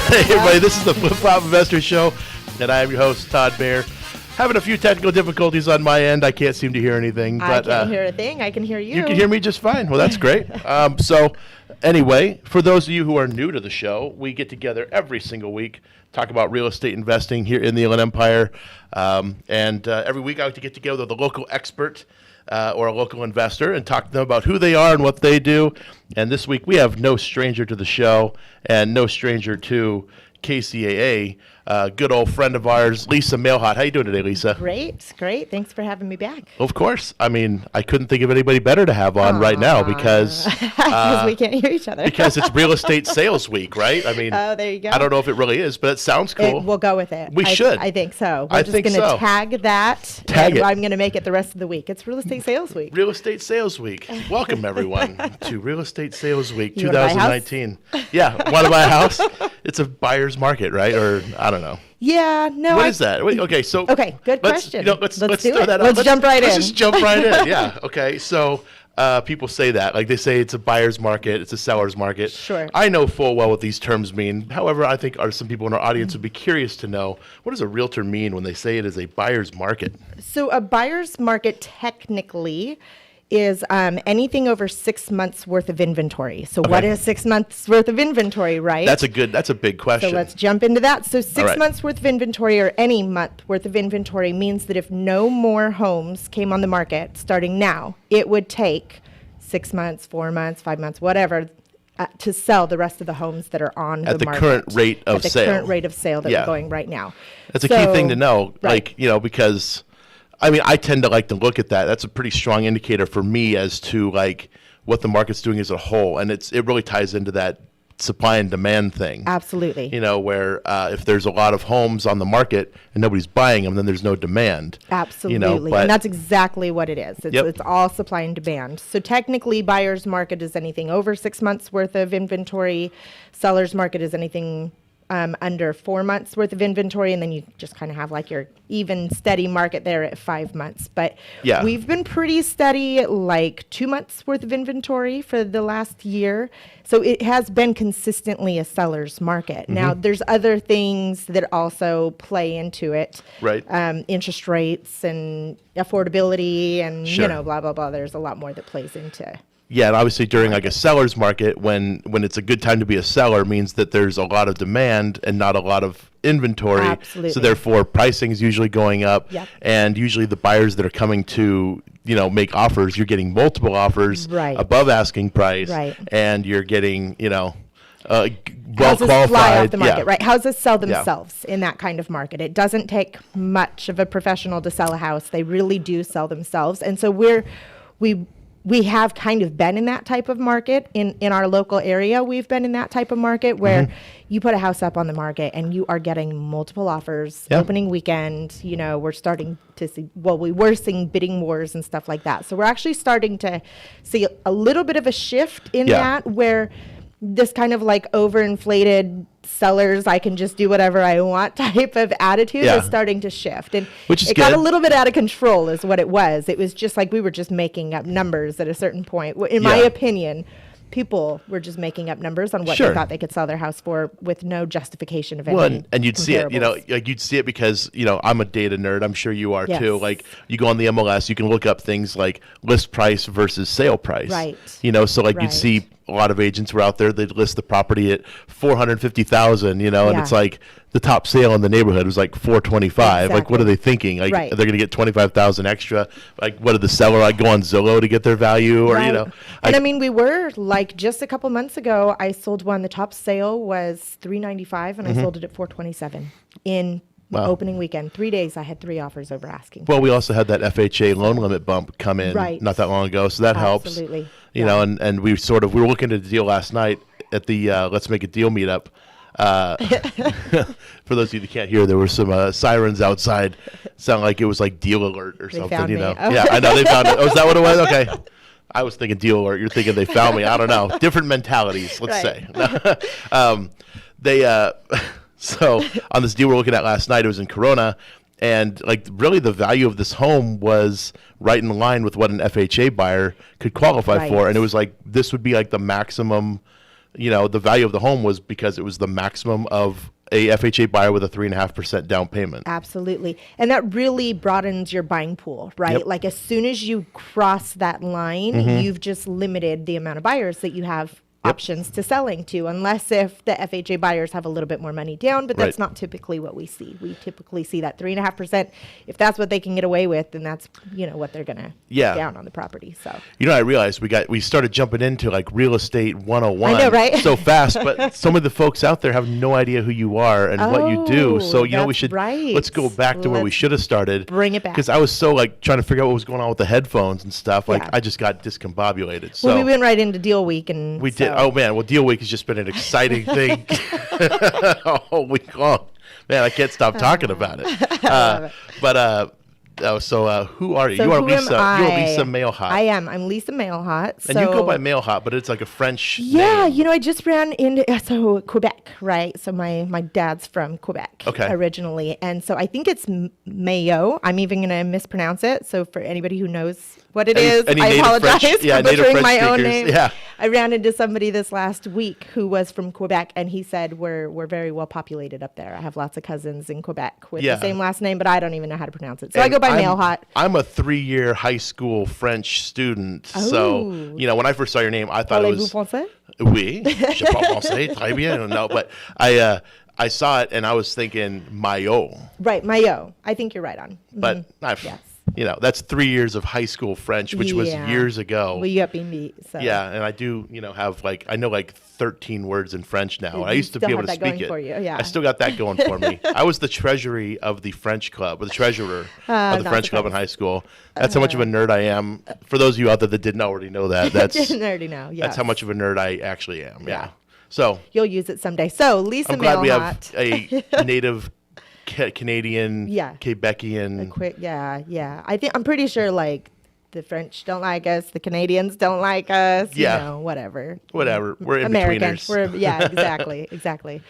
Hey everybody, this is the Flip Flop Investor Show, and I am your host, Todd Bayer. Having a few technical difficulties on my end. I can't seem to hear anything. I can't hear a thing. I can hear you. You can hear me just fine. Well, that's great. So anyway, for those of you who are new to the show, we get together every single week, talk about real estate investing here in the Inland Empire. And every week I like to get together with a local expert or a local investor and talk to them about who they are and what they do. And this week we have no stranger to the show and no stranger to KCAA, good old friend of ours, Lisa Mailhot. How you doing today, Lisa? Great. Thanks for having me back. Of course. I mean, I couldn't think of anybody better to have on right now because we can't hear each other. because it's real estate sales week, right? I mean, oh, there you go. I don't know if it really is, but it sounds cool. We'll go with it. We should. I think so. We're just going to tag that. Tag it. I'm going to make it the rest of the week. It's real estate sales week. Real estate sales week. Welcome everyone to Real Estate Sales Week You wanna buy a house? 2019. Yeah, want to buy a house? It's a buyer's market, right? Or I don't know. Yeah, no. What is that? Wait, okay, so good question. Let's do throw it. that out. Let's jump right in. Let's just jump right in. Yeah. Okay. So people say that, like they say it's a buyer's market, it's a seller's market. Sure. I know full well what these terms mean. However, I think some people in our audience would be curious to know, what does a realtor mean when they say it is a buyer's market? So a buyer's market technically is anything over 6 months worth of inventory. So what is 6 months worth of inventory, right? That's a big question. So let's jump into that. So six right. months worth of inventory or any month worth of inventory means that if no more homes came on the market starting now, it would take 6 months, 4 months, 5 months, whatever, to sell the rest of the homes that are on the market. At the current rate of sale. At the current rate of sale that we're going right now. That's a key thing to know, right. Because I mean, I tend to like to look at that. That's a pretty strong indicator for me as to like what the market's doing as a whole, and it really ties into that supply and demand thing. Absolutely. Where if there's a lot of homes on the market and nobody's buying them, then there's no demand. Absolutely, and that's exactly what it is. It's all supply and demand. So technically, buyer's market is anything over 6 months worth of inventory. Seller's market is anything under 4 months worth of inventory, and then you just kind of have like your even steady market there at 5 months. But we've been pretty steady at like 2 months worth of inventory for the last year. So it has been consistently a seller's market. Mm-hmm. Now there's other things that also play into it. Right. Interest rates and affordability and, sure. Blah, blah, blah. There's a lot more that plays into. Yeah, and obviously during like a seller's market, when it's a good time to be a seller, means that there's a lot of demand and not a lot of inventory. Absolutely. So therefore, pricing is usually going up. Yep. And usually the buyers that are coming to make offers, you're getting multiple offers above asking price, and you're getting well qualified. Fly off the market, right? Houses sell themselves in that kind of market. It doesn't take much of a professional to sell a house. They really do sell themselves, and so we have kind of been in that type of market in our local area. We've been in that type of market where you put a house up on the market and you are getting multiple offers. Opening weekend, we're starting to see, we were seeing bidding wars and stuff like that. So we're actually starting to see a little bit of a shift in that, where this kind of like overinflated sellers, I can just do whatever I want type of attitude is starting to shift. And it got a little bit out of control is what it was. It was just like we were just making up numbers at a certain point. In my opinion, people were just making up numbers on what they thought they could sell their house for with no justification of any and you'd see it, you'd see it because, I'm a data nerd. I'm sure you are too. Like you go on the MLS, you can look up things like list price versus sale price. Right. So like you'd see a lot of agents were out there, they'd list the property at $450,000, and it's like the top sale in the neighborhood was like $425. Exactly. Like, what are they thinking? Like, they're going to get $25,000 extra. Like, what did the seller go on Zillow to get their value? Or, and I mean, we were like just a couple months ago, I sold one. The top sale was $395, and I sold it at $427 in opening weekend. 3 days, I had 3 offers over asking. Well, we also had that FHA loan limit bump come in not that long ago, so that helps. Absolutely. And we were looking at a deal last night at the Let's Make a Deal meetup. For those of you that can't hear, there were some sirens outside. Sound like it was like Deal Alert or something. Found me. Oh. Yeah, I know they found it. Oh, is that what it was? Okay. I was thinking Deal Alert. You're thinking they found me. I don't know. Different mentalities, let's say. So on this deal we're looking at last night, it was in Corona, and like really the value of this home was right in line with what an FHA buyer could qualify for, and it was like this would be like the maximum the value of the home was because it was the maximum of a FHA buyer with a 3.5% down payment. Absolutely. And that really broadens your buying pool, right? Yep. Like as soon as you cross that line, you've just limited the amount of buyers that you have options to selling to, unless if the FHA buyers have a little bit more money down, but that's not typically what we see. We typically see that 3.5%. If that's what they can get away with, then that's what they're gonna put down on the property. So I realized we started jumping into like real estate 101 I know, right? so fast, but some of the folks out there have no idea who you are and what you do. So we should let's go back to where we should have started. Bring it back, because I was so like trying to figure out what was going on with the headphones and stuff. Like I just got discombobulated. So we went right into deal week, and we did. Oh man, well, deal week has just been an exciting thing all week long. Man, I can't stop talking about it. Who are you? So you are who Lisa. am You're I? Lisa Mailhot. I am. I'm Lisa Mailhot. And you go by Mailhot, but it's like a French name. I just ran into Quebec, right? So my dad's from Quebec originally, and so I think it's Mayo. I'm even going to mispronounce it. So for anybody who knows what it is, I apologize for butchering my own name. Yeah. I ran into somebody this last week who was from Quebec, and he said we're very well populated up there. I have lots of cousins in Quebec with the same last name, but I don't even know how to pronounce it. So I go by Mailhot. I'm a 3-year high school French student. So, when I first saw your name, I thought it was... Parlez-vous français? Oui, je parle français, très bien. No, but I saw it and I was thinking Mayo. Right, Mayo. I think you're right on. But that's 3 years of high school French, which was years ago. Well, you got me. So. Yeah, and I do, have I know 13 words in French now. I used to be able to speak it. For you. Yeah. I still got that going for me. I was the treasury of the French club, or the treasurer of the French club in high school. That's how much of a nerd I am. For those of you out there that didn't already know that, didn't already know. That's how much of a nerd I actually am. Yeah. So you'll use it someday. So Lisa I'm glad Mailhot. We have a native Canadian, Quebecian. I'm pretty sure the French don't like us, the Canadians don't like us. Whatever. We're in Americans. betweeners. Exactly.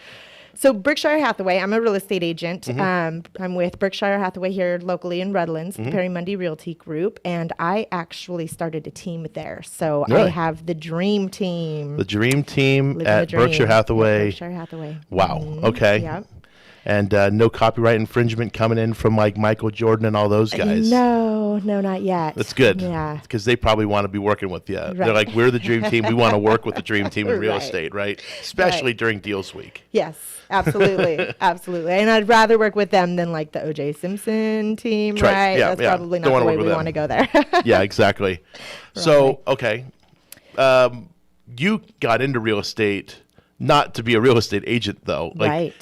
So Berkshire Hathaway, I'm a real estate agent. I'm with Berkshire Hathaway here locally in Redlands, the Perry Mundy Realty Group, and I actually started a team there. So I have the Dream Team. The Dream Team at Berkshire Hathaway. Berkshire Hathaway. Wow. Okay. Yep. And no copyright infringement coming in from Michael Jordan and all those guys. No, not yet. That's good. Yeah. Because they probably want to be working with you. Right. They're like, we're the Dream Team. We want to work with the Dream Team in real estate, right? Especially during deals week. Yes, absolutely. Absolutely. And I'd rather work with them than the O.J. Simpson team, right? Yeah, That's probably not the way we want to go there. Yeah, exactly. Right. So, okay. You got into real estate not to be a real estate agent, though.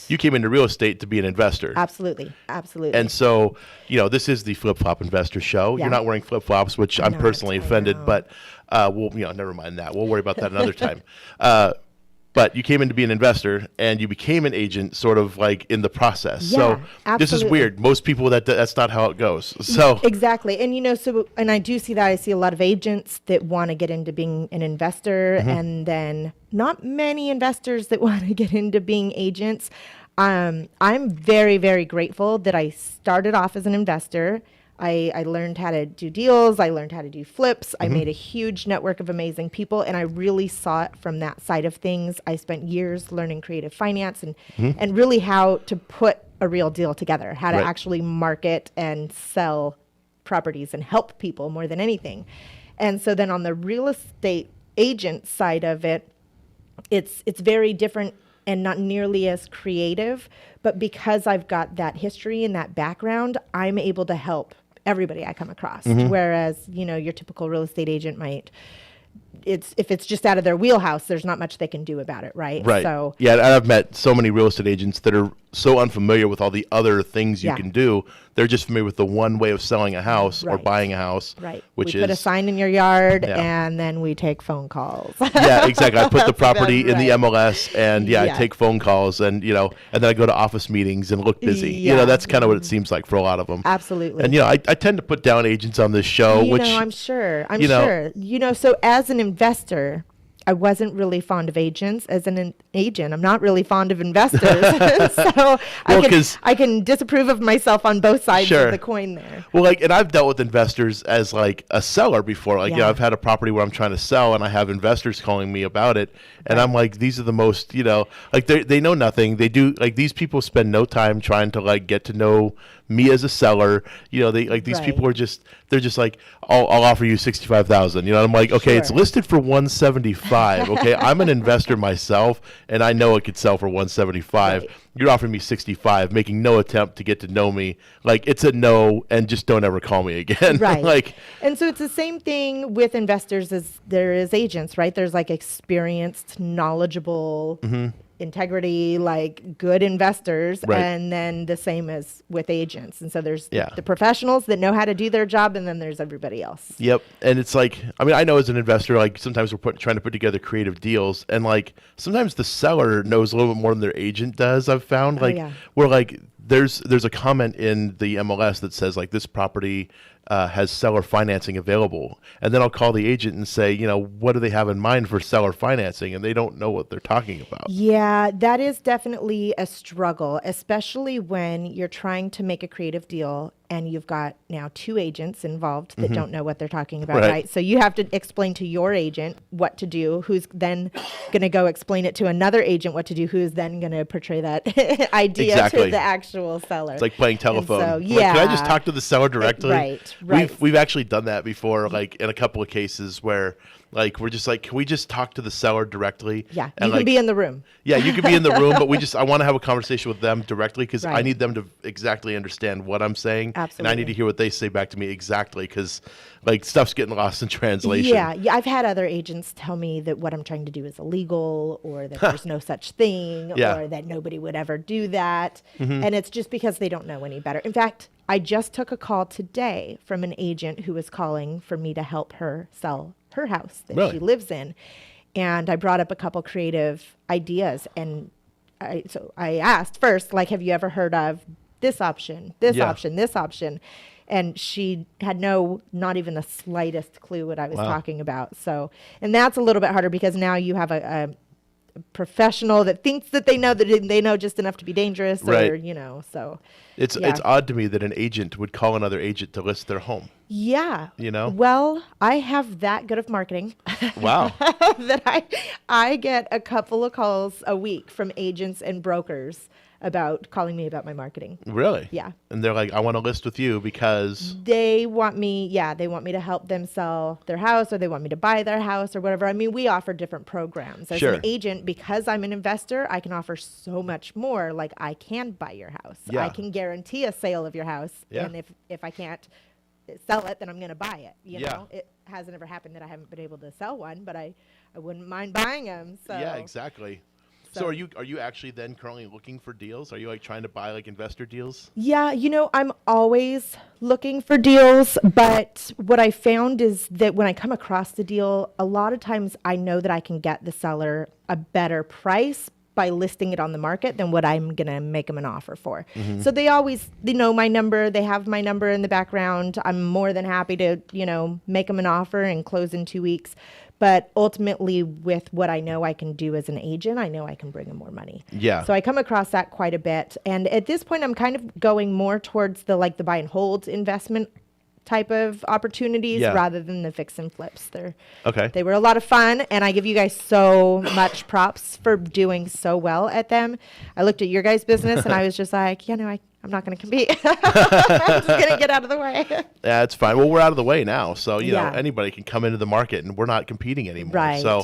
You came into real estate to be an investor. Absolutely. And so, this is the Flip Flop Investor Show. Yeah. You're not wearing flip flops, which I'm personally offended, but never mind that. We'll worry about that another time. But you came in to be an investor, and you became an agent sort of in the process. Yeah, so absolutely. This is weird. Most people, that's not how it goes. So exactly. And, and I do see that. I see a lot of agents that want to get into being an investor, and then not many investors that want to get into being agents. I'm very, very grateful that I started off as an investor. I learned how to do deals. I learned how to do flips. I made a huge network of amazing people, and I really saw it from that side of things. I spent years learning creative finance and really how to put a real deal together, how to actually market and sell properties and help people more than anything. And so then on the real estate agent side of it, it's very different and not nearly as creative, but because I've got that history and that background, I'm able to help everybody I come across. Whereas, your typical real estate agent might, if it's just out of their wheelhouse, there's not much they can do about it, right? Right. So yeah, and I've met so many real estate agents that are so unfamiliar with all the other things you can do. They're just familiar with the one way of selling a house or buying a house. Right. Which we put a sign in your yard and then we take phone calls. Yeah, exactly. I put the property in the MLS and I take phone calls and then I go to office meetings and look busy. Yeah. That's kind of what it seems like for a lot of them. Absolutely. And I tend to put down agents on this show, which I'm sure. So as an investor, I wasn't really fond of agents. As an agent, I'm not really fond of investors. So I can disapprove of myself on both sides of the coin there. Well, like, and I've dealt with investors as like a seller before. Like, I've had a property where I'm trying to sell and I have investors calling me about it. And I'm like, these are the most, like they know nothing. They do, like, these people spend no time trying to like get to know me as a seller. They like, these people are they're just like, I'll offer you 65,000. I'm like, okay, it's listed for 175. Okay. I'm an investor myself and I know it could sell for 175. Right. You're offering me 65, making no attempt to get to know me. Like, it's a no, and just don't ever call me again. Right. Like, and so it's the same thing with investors as there is agents, right? There's like experienced, knowledgeable, integrity, like good investors, and then the same as with agents. And so there's the professionals that know how to do their job, and then there's everybody else. Yep. And it's like, I mean, I know as an investor, like sometimes we're trying to put together creative deals, and like sometimes the seller knows a little bit more than their agent does. I've found where like there's a comment in the MLS that says like this property has seller financing available. And then I'll call the agent and say, what do they have in mind for seller financing? And they don't know what they're talking about. Yeah, that is definitely a struggle, especially when you're trying to make a creative deal and you've got now two agents involved that don't know what they're talking about, right? So you have to explain to your agent what to do, who's then going to go explain it to another agent what to do, who's then going to portray that idea to the actual seller. It's like playing telephone. So, like, can I just talk to the seller directly? Right. We've actually done that before, like in a couple of cases where like we're just like, can we just talk to the seller directly? Yeah, and you can be in the room. Yeah, you can be in the room, but I want to have a conversation with them directly because I need them to exactly understand what I'm saying. Absolutely. And I need to hear what they say back to me exactly because like stuff's getting lost in translation. Yeah, I've had other agents tell me that what I'm trying to do is illegal or that there's no such thing or that nobody would ever do that. And it's just because they don't know any better. In fact, I just took a call today from an agent who was calling for me to help her sell her house that she lives in. And I brought up a couple creative ideas. And so I asked first, like, have you ever heard of this option, this option, this option? And she had not even the slightest clue what I was talking about. So, and that's a little bit harder because now you have a professional that thinks that they know just enough to be dangerous, or so it's odd to me that an agent would call another agent to list their home. Well, I have that good of marketing. Wow. That I get a couple of calls a week from agents and brokers about calling me about my marketing. Really? Yeah. And they're like, I want to list with you because they want me to help them sell their house, or they want me to buy their house or whatever. I mean, we offer different programs. As an agent, because I'm an investor, I can offer so much more. Like, I can buy your house. Yeah. I can guarantee a sale of your house. Yeah. And if I can't sell it, then I'm going to buy it. You know, it hasn't ever happened that I haven't been able to sell one, but I wouldn't mind buying them. So. Yeah, exactly. So are you actually then currently looking for deals? Are you like trying to buy like investor deals? Yeah, I'm always looking for deals, but what I found is that when I come across the deal, a lot of times I know that I can get the seller a better price by listing it on the market than what I'm going to make them an offer for. So they know my number, they have my number in the background. I'm more than happy to, make them an offer and close in 2 weeks. But ultimately, with what I know I can do as an agent, I know I can bring them more money. Yeah. So I come across that quite a bit. And at this point, I'm kind of going more towards the buy and hold investment type of opportunities rather than the fix and flips. They were a lot of fun, and I give you guys so much props for doing so well at them. I looked at your guys' business, and I was just like, I'm not going to compete. I'm just going to get out of the way. Yeah, it's fine. Well, we're out of the way now, so anybody can come into the market, and we're not competing anymore. Right. So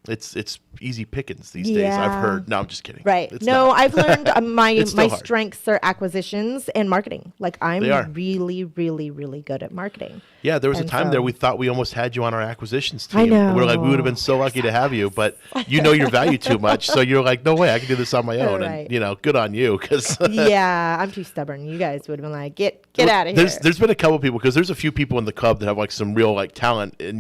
it's easy pickings these days. I've heard. No, I'm just kidding. Right. I've learned my strengths are acquisitions and marketing. Like, I'm really, really, really good at marketing. Yeah, there was a time there we thought we almost had you on our acquisitions team. I know. We were like, we would have been so lucky to have you, but you know your value too much, so you're like, no way, I can do this on my own. Right. And good on you, because I'm too stubborn. You guys would have been like, get out of here. There's been a couple people, because there's a few people in the club that have like some real talent and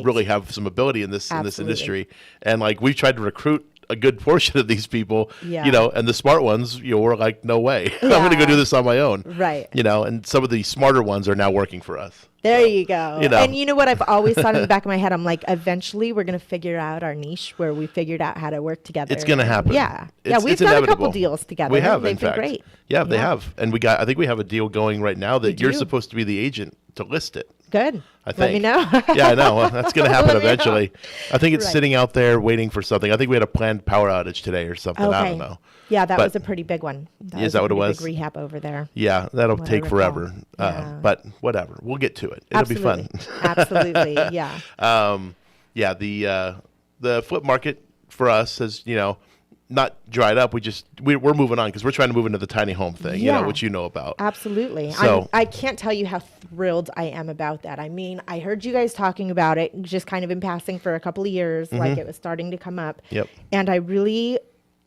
really have some ability in this industry, and we've tried to recruit a good portion of these people, Yeah. and the smart ones, were like, no way, I'm going to go do this on my own. Right. And some of the smarter ones are now working for us. There you go. You know. And you know what? I've always thought in the back of my head, I'm like, eventually we're going to figure out our niche where we figured out how to work together. It's going to happen. Yeah. It's We've done inevitable. a couple deals together. We have, They've in been fact. great. Yeah, they have. And I think we have a deal going right now that you're do? supposed to be the agent to list it. Good. I think. Let me know. Yeah, I know. Well, that's going to happen Let me know. eventually. I think it's Right. sitting out there waiting for something. I think we had a planned power outage today or something. Okay. I don't know. Yeah, that But- was a pretty big one. Is that what it a pretty was? Big rehab over there. Yeah, that'll What I take recall. forever. Yeah. But whatever. We'll get to it. It'll Absolutely. be fun. Absolutely. Yeah. Yeah, the flip market for us has, not dried up. We're moving on because we're trying to move into the tiny home thing, Yeah. which you know about. Absolutely. So- I can't tell you how thrilled I am about that. I mean, I heard you guys talking about it just kind of in passing for a couple of years, like it was starting to come up. Yep. And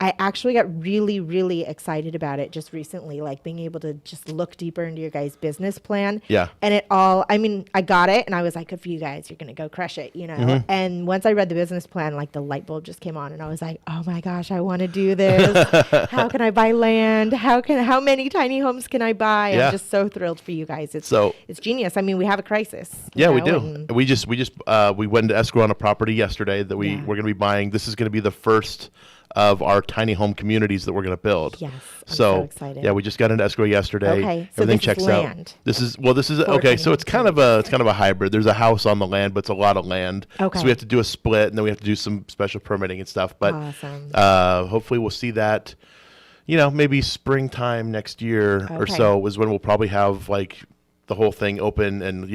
I actually got really, really excited about it just recently, like being able to just look deeper into your guys' business plan. Yeah. And I got it and I was like, good for you guys. You're going to go crush it, And once I read the business plan, like the light bulb just came on and I was like, oh my gosh, I want to do this. How can I buy land? How many tiny homes can I buy? Yeah. I'm just so thrilled for you guys. It's genius. I mean, we have a crisis. Yeah, we know, do. and- We went into escrow on a property yesterday that we're going to be buying. This is going to be the first of our tiny home communities that we're going to build. Yes, I'm so excited. Yeah, we just got into escrow yesterday. Okay, so everything this is checks land out. This is for okay. tiny So it's kind of a hybrid. There's a house on the land, but it's a lot of land. Okay. So we have to do a split, and then we have to do some special permitting and stuff. But Awesome. hopefully we'll see that. Maybe springtime next year or Okay. so is when we'll probably have like the whole thing open, and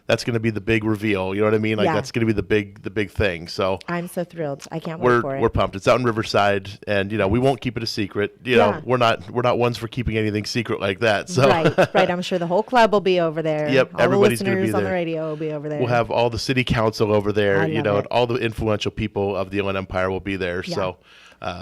that's going to be the big reveal. You know what I mean? Like Yeah. that's going to be the big thing. So I'm so thrilled. I can't wait for it. we're pumped. It's out in Riverside, and we won't keep it a secret. Yeah. We're not ones for keeping anything secret like that. So Right. I'm sure the whole club will be over there. Yep, All everybody's the gonna be listeners on the there. radio will be over there. we'll have all the city council over there. I love And it. all the influential people of the Inland Empire will be there. Yeah. So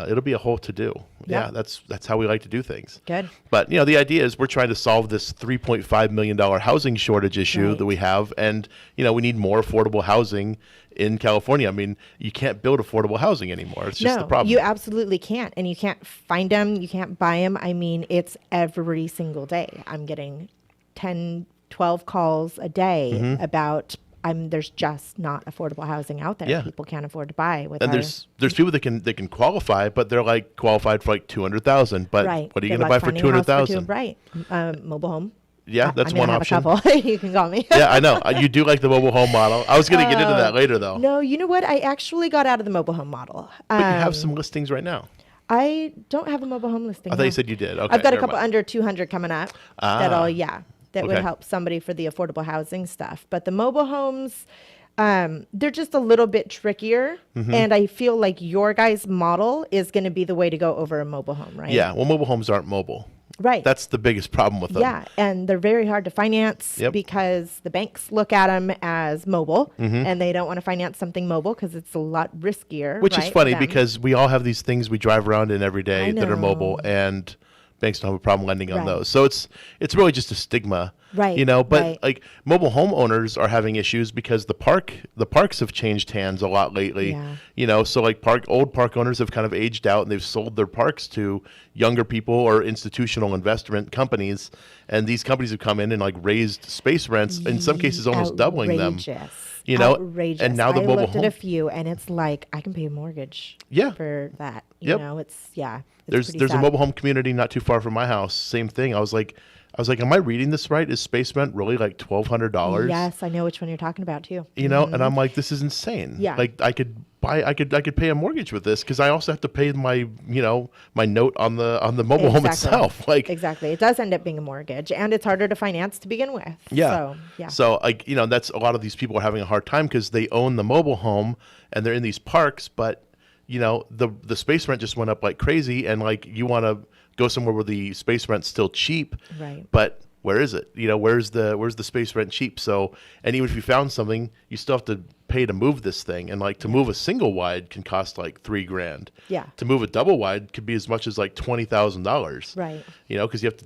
it'll be a whole to do. Yeah. Yeah, that's how we like to do things. Good. But the idea is we're trying to solve this $3.5 million housing shortage issue Right. that we have, and we need more affordable housing in California. I mean, you can't build affordable housing anymore. It's just the problem. You absolutely can't. And you can't find them. You can't buy them. I mean, it's every single day. I'm getting 10, 12 calls a day Mm-hmm. about there's just not affordable housing out there. Yeah. People can't afford to buy with And there's people that can qualify, but they're like qualified for like 200,000. But right. what are you Good going to buy luck for finding a house 200,000? Right. Mobile home. Yeah, that's one option. I have a couple. You can call me. Yeah, I know. You do like the mobile home model. I was going to get into that later, though. No, you know what? I actually got out of the mobile home model. But you have some listings right now. I don't have a mobile home listing. I thought no. you said you did. Okay, I've got a never couple mind. under 200 coming up. That would Okay. help somebody for the affordable housing stuff. But the mobile homes, they're just a little bit trickier. Mm-hmm. And I feel like your guys' model is going to be the way to go over a mobile home, right? Yeah, well, mobile homes aren't mobile. Right. That's the biggest problem with them. Yeah, and they're very hard to finance Yep. because the banks look at them as mobile, Mm-hmm. and they don't want to finance something mobile because it's a lot riskier. Which right, is funny for them. because we all have these things we drive around in every day I that are mobile, know. and banks don't have a problem lending on Right. those. So it's really just a stigma. Right, But right. like mobile homeowners are having issues because the parks have changed hands a lot lately. Yeah. So like old park owners have kind of aged out and they've sold their parks to younger people or institutional investment companies, and these companies have come in and like raised space rents, in some cases almost doubling them. Outrageous. And now the I mobile looked home. at a few, and it's like I can pay a mortgage. Yeah. For that, Yep. it's There's pretty a sad. mobile home community not too far from my house. Same thing. I was like, am I reading this right? Is space rent really like $1,200? Yes, I know which one you're talking about too. And I'm like, this is insane. Yeah. Like I could pay a mortgage with this because I also have to pay my my note on the mobile home itself. Like exactly, it does end up being a mortgage, and it's harder to finance to begin with. Yeah. So like that's a lot of these people are having a hard time because they own the mobile home and they're in these parks, but the space rent just went up like crazy, and like you want to go somewhere where the space rent's still cheap. Right. But where is it? Where's the space rent cheap? So, and even if you found something, you still have to pay to move this thing. And like to move a single wide can cost like $3,000. Yeah. To move a double wide could be as much as like $20,000. Right. Because you have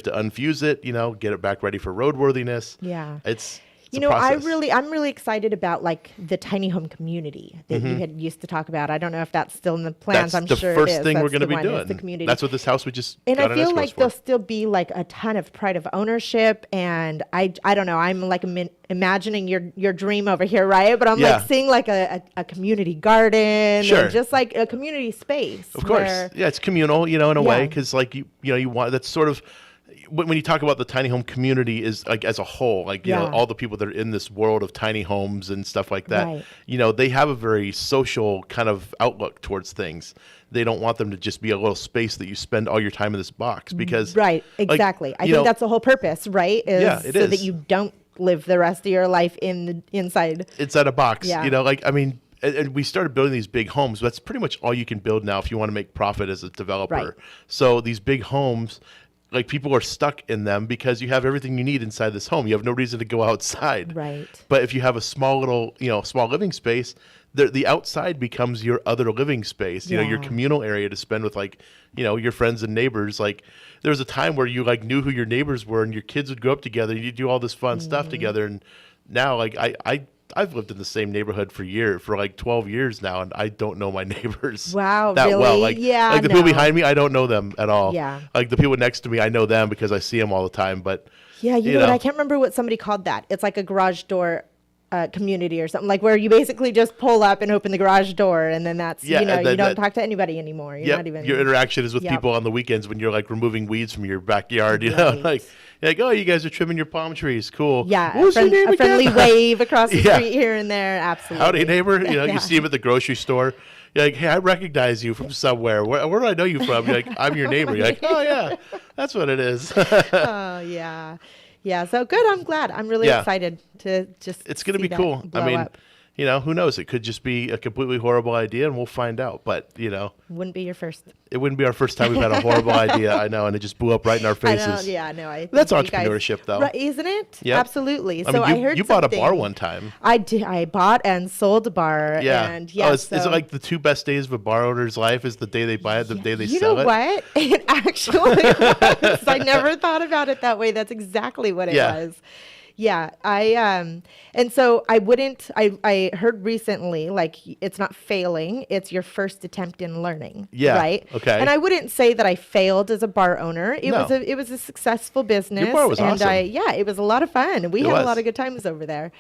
to unfuse it, get it back ready for roadworthiness. Yeah. It's a process. I'm really excited about like the tiny home community that you had used to talk about. I don't know if that's still in the plans. That's I'm the sure it first is. thing we're That's going to the be one, is doing. the community. That's what this house we just And got I an feel escrow like for. there'll still be like a ton of pride of ownership, and I don't know. I'm like imagining your dream over here, right? But I'm Yeah. like seeing like a community garden, Sure. and just like a community space. Of course. Yeah, it's communal, in a way, Yeah. because like you want, that's sort of when you talk about the tiny home community is like as a whole, like Yeah. all the people that are in this world of tiny homes and stuff like that. Right. They have a very social kind of outlook towards things. They don't want them to just be a little space that you spend all your time in this box, because Right, exactly. I think that's the whole purpose, right? Yeah, it so is. that you don't live the rest of your life inside. Inside a box. Yeah. And we started building these big homes. That's pretty much all you can build now if you want to make profit as a developer. Right. So these big homes, like people are stuck in them because you have everything you need inside this home. You have no reason to go outside. Right. But if you have a small little, small living space, the outside becomes your other living space, your Yeah. communal area to spend with your friends and neighbors. Like there was a time where you like knew who your neighbors were and your kids would grow up together and you do all this fun stuff together. And now like I've lived in the same neighborhood for like 12 years now, and I don't know my neighbors Wow, that really? well. Like, Yeah, like the people no. behind me, I don't know them at all. Yeah. Like the people next to me, I know them because I see them all the time. But Yeah, you know what? I can't remember what somebody called that. It's like a garage door community or something, like where you basically just pull up and open the garage door, and then that's Yeah, and then you don't talk to anybody anymore. You're not even your interaction is with Yep. people on the weekends when you're like removing weeds from your backyard. Right. Like oh, you guys are trimming your palm trees. Cool. Yeah, What's your name a friendly again? wave across the Yeah. street here and there. Absolutely. Howdy, neighbor. Yeah. You see him at the grocery store. You're like, hey, I recognize you from somewhere. Where do I know you from? You're like, I'm your neighbor. You're like, oh yeah, that's what it is. Oh yeah, yeah. So good. I'm glad. I'm really Yeah. excited to just. It's going to see be that cool. blow I mean, up. who knows? It could just be a completely horrible idea, and we'll find out. But Wouldn't be your first. it wouldn't be our first time we've had a horrible idea. I know, and it just blew up right in our I know, faces. yeah, no. That's think you guys- entrepreneurship, though. Right, isn't it? Yep. Absolutely. I So mean, I heard you bought a bar something- one time. I did. I bought and sold a bar. Yeah. And yeah. Is it like the two best days of a bar owner's life is the day they buy it, the day they you sell know it? what? It actually was. I never thought about it that way. That's exactly what it Yeah. was. Yeah, and so I heard recently, like, it's not failing, it's your first attempt in learning. Yeah, Right. okay. And I wouldn't say that I failed as a bar owner. It No. was a successful business. Your bar was and awesome. it was a lot of fun. We It had was. a lot of good times over there.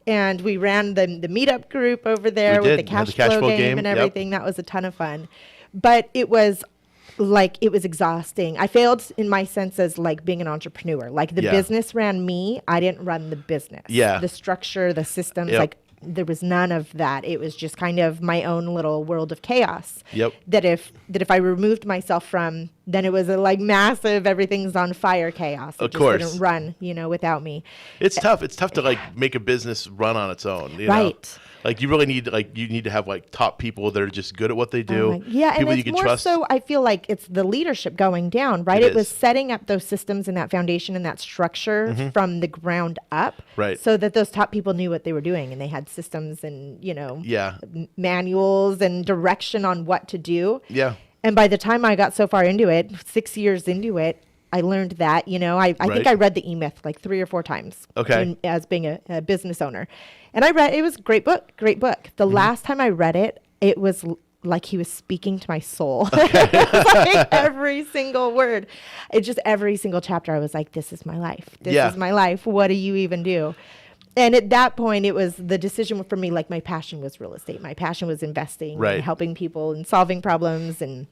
And we ran the meetup group over there We with did. the Had cash flow game and yep. everything. That was a ton of fun. But it was exhausting. I failed in my sense as like being an entrepreneur. Like the Yeah. business ran me. I didn't run the business. Yeah. The structure, the systems, Yep. like there was none of that. It was just kind of my own little world of chaos. Yep. That if I removed myself from, then it was a like massive everything's on fire chaos. It Of just course. wouldn't run, without me. It's tough. It's tough to like make a business run on its own. You know? Right. Like you really need to have like top people that are just good at what they do. Yeah, and people it's you can more trust. so I feel like it's the leadership going down, right? It It was is. setting up those systems and that foundation and that structure from the ground up. Right. So that those top people knew what they were doing and they had systems and, Yeah. manuals and direction on what to do. Yeah. And by the time I got so far into it, 6 years into it, I learned that, I think Right. I read The E-Myth like 3 or 4 times. Okay. As being a business owner. And it was a great book. The last time I read it, it was like he was speaking to my soul. It was like every single word. Every single chapter, I was like, this is my life. This Yeah. is my life. What do you even do? And at that point, it was the decision for me, like my passion was real estate. My passion was investing Right. and helping people and solving problems and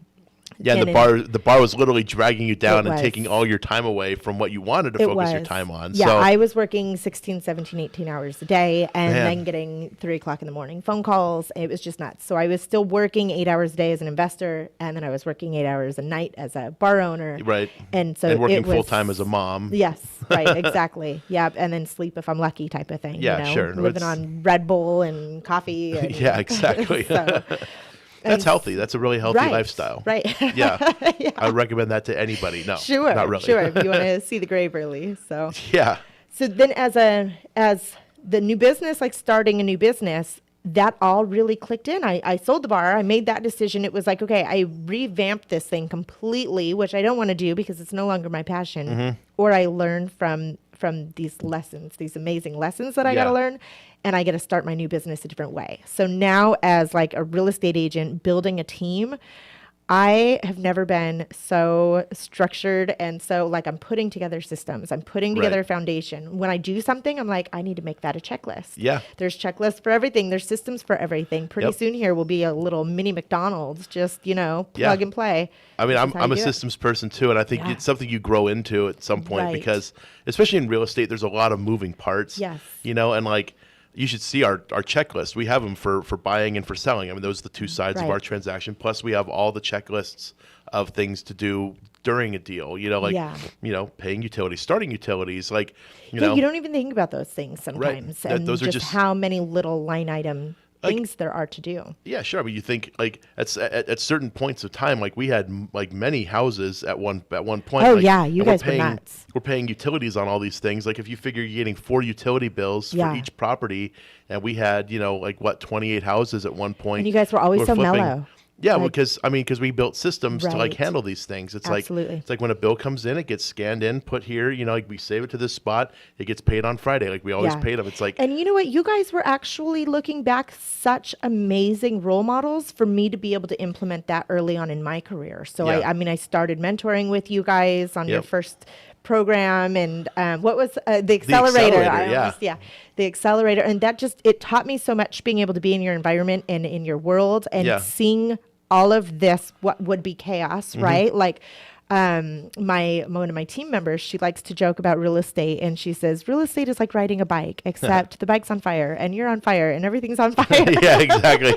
Yeah, and and the bar was literally dragging you down It and was. taking all your time away from what you wanted to It focus your was. time on. Yeah, so I was working 16, 17, 18 hours a day and Man. then getting 3 o'clock in the morning phone calls. It was just nuts. So I was still working 8 hours a day as an investor, and then I was working 8 hours a night as a bar owner. right. And so and working it was, full time as a mom. Yes, right, exactly. Yeah, and then sleep if I'm lucky type of thing. Yeah, sure. No, Living it's- on Red Bull and coffee. And Yeah, exactly. so, That's healthy. That's a really healthy right, lifestyle. Right. Yeah. I would recommend that to anybody. No, Sure. not really. Sure. If you want to see the grave early. So. Yeah. So then as the new business, like starting a new business, that all really clicked in. I sold the bar. I made that decision. It was like, okay, I revamped this thing completely, which I don't want to do because it's no longer my passion. Or I learned from from these lessons, these amazing lessons that I got Yeah. to learn, and I get to start my new business a different way. So now, as like a real estate agent building a team, I have never been so structured, and so like I'm putting together systems. I'm putting together a Right. foundation. When I do something, I'm like, I need to make that a checklist. Yeah. There's checklists for everything. There's systems for everything. Pretty Yep. soon here will be a little mini McDonald's, just, plug Yeah. and play. I mean, This I'm is how I'm you a do it. systems person too, and I think Yeah. it's something you grow into at some point Right. because, especially in real estate, there's a lot of moving parts. Yes. And like you should see our checklist. We have them for buying and for selling. I mean, those are the two sides of Right. our transaction. Plus, we have all the checklists of things to do during a deal. Yeah. Paying utilities, starting utilities, like You don't even think about those things sometimes. That- And those are just just- how many little line item Like- things there are to do. Yeah, sure. But you think like at certain points of time, like we had like many houses at one point. Oh, like, yeah, you and we're guys were paying, nuts. We're paying utilities on all these things. Like if you figure you're getting 4 utility bills Yeah. for each property, and we had 28 houses at one point. And you guys were always We're so flipping- mellow. Yeah, Like- because we built systems to like Right. handle these things. It's Absolutely. like when a bill comes in, it gets scanned in, put here. Like we save it to this spot. It gets paid on Friday. Like we always Yeah. paid them. It's like And you know what? You guys were actually, looking back, such amazing role models for me to be able to implement that early on in my career. So Yeah. I started mentoring with you guys on your Yep. first program, and what was the accelerator? Accelerator, yeah. The accelerator, and that it taught me so much, being able to be in your environment and in your world, and Yeah. seeing all of this, what would be chaos, Mm-hmm. right? Like one of my team members, she likes to joke about real estate, and she says real estate is like riding a bike, except the bike's on fire and you're on fire and everything's on fire. yeah, exactly.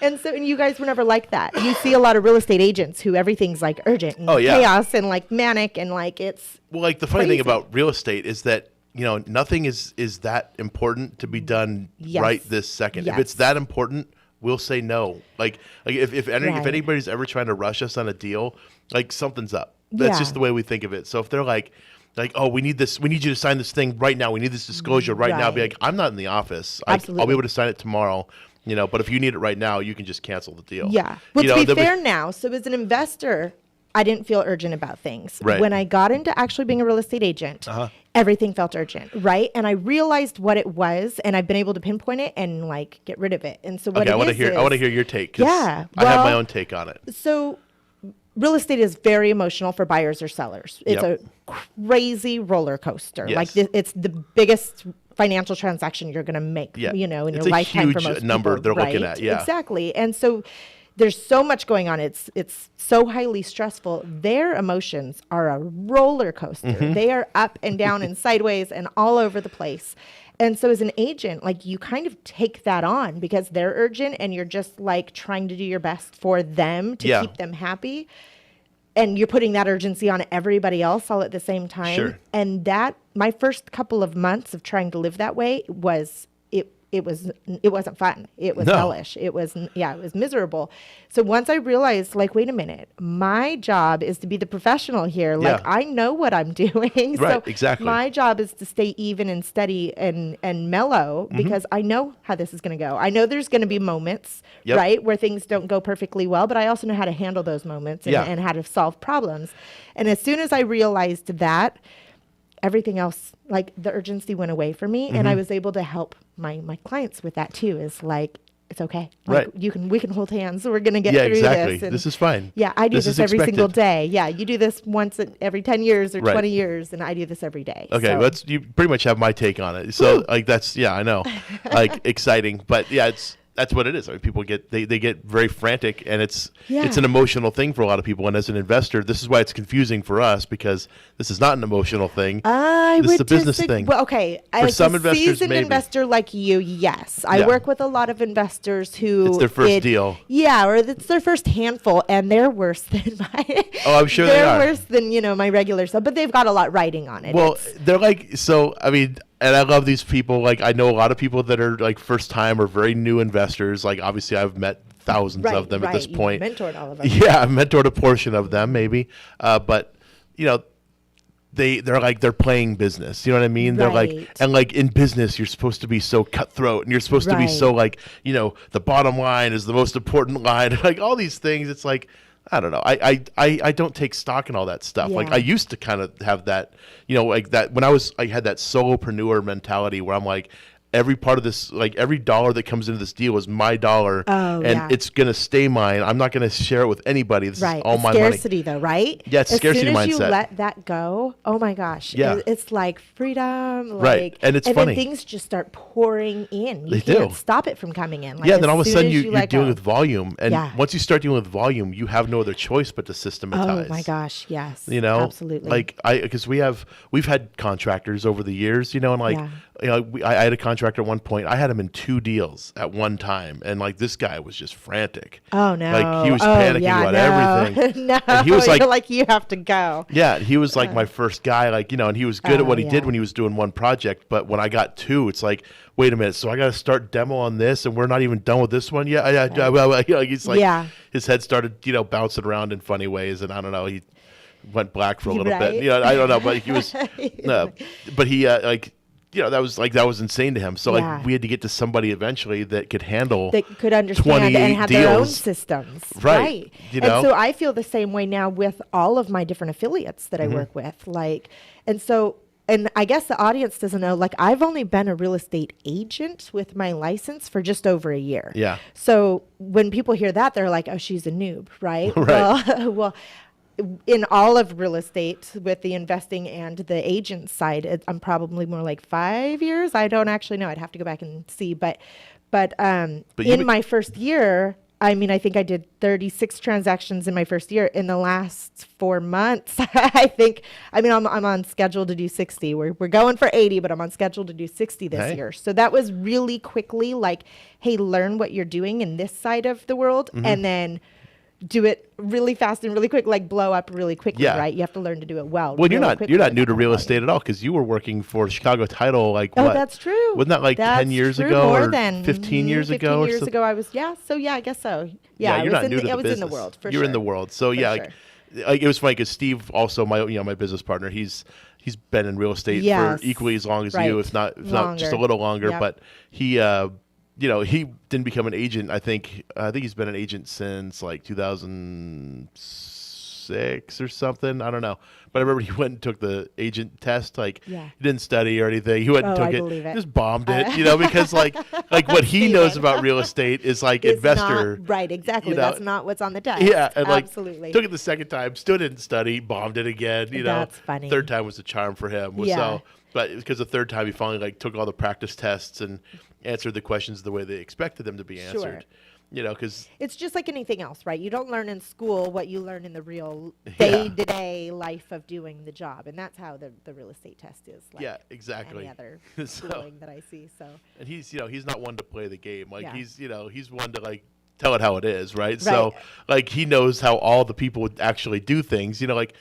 And you guys were never like that. You see a lot of real estate agents who everything's like urgent and Oh, yeah. chaos and like manic, and like it's Well, like the funny thing Crazy. about real estate is that nothing is that important to be done Yes. right this second. If it's Yes. that important, we'll say no. Like if Right. anybody's ever trying to rush us on a deal, like something's up. That's Yeah. just the way we think of it. So if they're like, oh, we need this, we need you to sign this thing right now. We need this disclosure right now. Be Right. like, I'm not in the office. I'll Absolutely. be able to sign it tomorrow. But if you need it right now, you can just cancel the deal. Yeah. Well, You to know, be then we- fair now, so as an investor, I didn't feel urgent about things. Right. When I got into actually being a real estate agent, everything felt urgent, right? And I realized what it was, and I've been able to pinpoint it and like get rid of it. And so what Okay, it I want to is hear. I want to hear your take. 'Cause Yeah, I have my well- own take on it. So real estate is very emotional for buyers or sellers. It's Yep. a crazy roller coaster. Yes. Like it's the biggest financial transaction you're going to make, Yeah. in It's your a lifetime for huge most number people, they're looking right? at, yeah. Exactly. And so there's so much going on. It's so highly stressful. Their emotions are a roller coaster. Mm-hmm. They are up and down and sideways and all over the place. And so as an agent, like you kind of take that on because they're urgent and you're just like trying to do your best for them to Yeah. keep them happy. And you're putting that urgency on everybody else all at the same time. Sure. And that my first couple of months of trying to live that way was it wasn't fun. It was No. hellish. It was miserable. So once I realized, like, wait a minute, my job is to be the professional here. Like Yeah. I know what I'm doing. Right, So exactly. my job is to stay even and steady and mellow Mm-hmm. because I know how this is going to go. I know there's going to be moments, Yep. right, where things don't go perfectly well, but I also know how to handle those moments and, Yeah. and how to solve problems. And as soon as I realized that, everything else, like the urgency went away from me, and I was able to help my clients with that too. Is like, it's okay. Like, Right. we can hold hands. We're gonna get Yeah, through exactly. this. And This is fine. Yeah, I do This this is every single expected. day. Yeah, you do this once every 10 years or Right. 20 years, and I do this every day. Okay, So- you pretty much have my take on it. So Woo. like I know, like exciting, but yeah, that's what it is. I mean, people they get very frantic, and it's Yeah. an emotional thing for a lot of people. And as an investor, this is why it's confusing for us because this is not an emotional thing. I This is would a business disag- thing. Well, okay. For As some a investors, seasoned maybe. investor like you, yes. I Yeah. work with a lot of investors who It's their first deal. Yeah, or it's their first handful, and they're worse than my. Oh, I'm sure they they're are. worse than my regular stuff, but they've got a lot riding on it. Well, It's- they're like, so, I mean, and I love these people. Like, I know a lot of people that are like first time or very new investors. Like, obviously, I've met thousands of them at this You've point. mentored all of them. Yeah, I've mentored a portion of them, maybe. But, they're playing business. You know what I mean? They're like, Right. and like in business, you're supposed to be so cutthroat and you're supposed to be so Right. like, the bottom line is the most important line. Like all these things. It's like, I don't know. I don't take stock in all that stuff. Like Yeah. I used to kind of have that, like that when I had that solopreneur mentality where I'm like, every part of this, like every dollar that comes into this deal is my dollar, Oh, and yeah. it's gonna stay mine. I'm not gonna share it with anybody. This Right. is all The my money. scarcity though, right? Yeah, it's scarcity As soon as you mindset. let that go, oh my gosh. Yeah. It's like freedom. Right. Like, And it's then funny. things just start pouring in. You They can't do. stop it from coming in. Like, Yeah, then all of as a soon sudden as you're let dealing go. with volume, and Yeah. once you start dealing with volume, you have no other choice but to systematize. Oh my gosh, yes. You know, Absolutely. like because we've had contractors over the years, and like Yeah. I had a contractor at one point. I had him in 2 deals at one time, and like this guy was just frantic. Oh no. Like he was Oh, panicking yeah, about no. everything. No. And he was You're like, like you have to go. yeah, he was like my first guy, like, and he was good at what he did yeah. when he was doing one project. But when I got 2, it's like, wait a minute, so I got to start demo on this, and we're not even done with this one yet. He's like, Yeah. his head started, bouncing around in funny ways, and I don't know, he went black for a little Right. bit. I don't know, but he was, but he that was insane to him. So Yeah. like we had to get to somebody eventually that could handle That could understand 28 and have their own deals. systems. Right. And so I feel the same way now with all of my different affiliates that I Mm-hmm. work with. And I guess the audience doesn't know, like I've only been a real estate agent with my license for just over a year. Yeah. So when people hear that, they're like, oh, she's a noob, right? Right. Well, in all of real estate with the investing and the agent side, I'm probably more like 5 years. I don't actually know. I'd have to go back and see. But in my first year, I mean, I think I did 36 transactions in my first year. In the last 4 months, I'm on schedule to do 60. We're going for 80, but I'm on schedule to do 60 this year. So that was really quickly like, hey, learn what you're doing in this side of the world, and then do it really fast and really quick, like blow up really quickly, Yeah. right? You have to learn to do it well. Well, really you're quickly not new with to that real volume. estate at all, because you were working for Chicago Title, like Oh, what? that's true. Wasn't that like 10 years ago more or than 15 years ago? 15 or years something? ago, I was, I guess so. Yeah, you're not new to I the was business. in the world, for You're sure. in the world. So For yeah, sure. like it was funny because Steve, also my business partner, he's been in real estate Yes. for equally as long as Right. you, if not just a Longer. little longer. Yep. But he he didn't become an agent. I think he's been an agent since like 2006 or something. I don't know. But I remember he went and took the agent test. Like Yeah. he didn't study or anything. He went and Oh, took I it, believe it. just bombed it. Because like what he knows about real estate is like It's investor. not, right, exactly. you know. That's not what's on the test. Yeah, and like Absolutely. took it the second time, still didn't study, bombed it again. That's funny. Third time was the charm for him. Yeah. So, but because the third time he finally like took all the practice tests and answered the questions the way they expected them to be Sure. answered. Because It's just like anything else, right? You don't learn in school what you learn in the real Yeah. day-to-day life of doing the job. And that's how the real estate test is. Like yeah, exactly. any other So- schooling that I see. So And he's not one to play the game. Like Yeah. he's one to like tell it how it is, right? So like he knows how all the people would actually do things. Like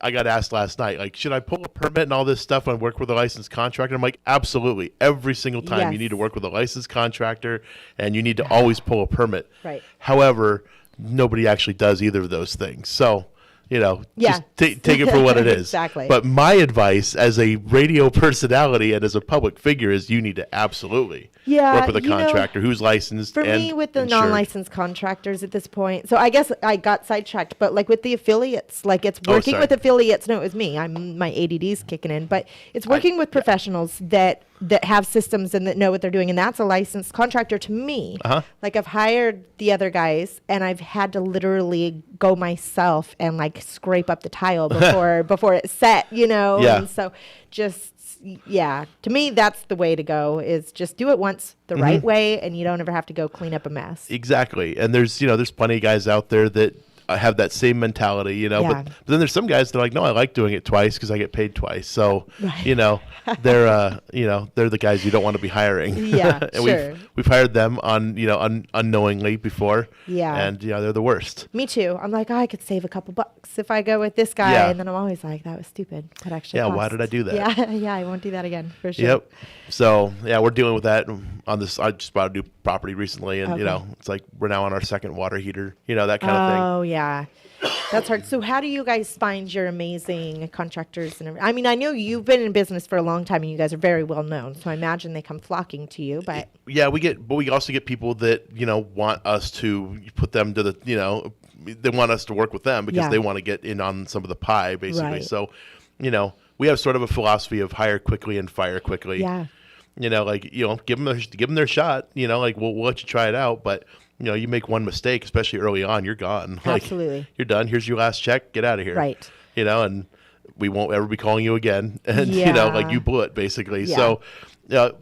I got asked last night, like, should I pull a permit and all this stuff and work with a licensed contractor? I'm like, absolutely. Every single time you Yes. need to work with a licensed contractor, and you need to always pull a permit. Right. However, nobody actually does either of those things. So, Yeah. just take it for what it is. Exactly. But my advice as a radio personality and as a public figure is you need to absolutely work with a contractor who's licensed. For and me, with the insured. non-licensed contractors at this point, so I guess I got sidetracked, but like with the affiliates, like it's working sorry. with affiliates. No, it was me. My ADD's kicking in, but it's working with professionals that have systems and that know what they're doing, and that's a licensed contractor to me. Uh-huh. Like I've hired the other guys, and I've had to literally go myself and like scrape up the tile before it's set, Yeah. And so to me, that's the way to go, is just do it once the right way, and you don't ever have to go clean up a mess. Exactly. And there's plenty of guys out there that have that same mentality, but then there's some guys that are like, no, I like doing it twice because I get paid twice. So, they're the guys you don't want to be hiring. Yeah, and sure. we've hired them on, unknowingly before. Yeah. And, they're the worst. Me too. I'm like, I could save a couple bucks if I go with this guy. Yeah. And then I'm always like, that was stupid. That actually Yeah, why cost. did I do that? Yeah, I won't do that again, for sure. Yep. So we're dealing with that on this. I just bought a new property recently, and Okay. it's like we're now on our second water heater. That kind of thing. Oh, yeah. That's hard. So how do you guys find your amazing contractors? I mean, I know you've been in business for a long time, and you guys are very well known. So I imagine they come flocking to you. But Yeah, we also get people that want us to put them to the they want us to work with them because Yeah. they want to get in on some of the pie, basically. Right. So, we have sort of a philosophy of hire quickly and fire quickly. Yeah. Give them their shot. Like we'll let you try it out, but you make one mistake, especially early on, you're gone. Like, Absolutely. you're done. Here's your last check. Get out of here. Right. And we won't ever be calling you again. And Yeah. like you blew it basically. Yeah. So,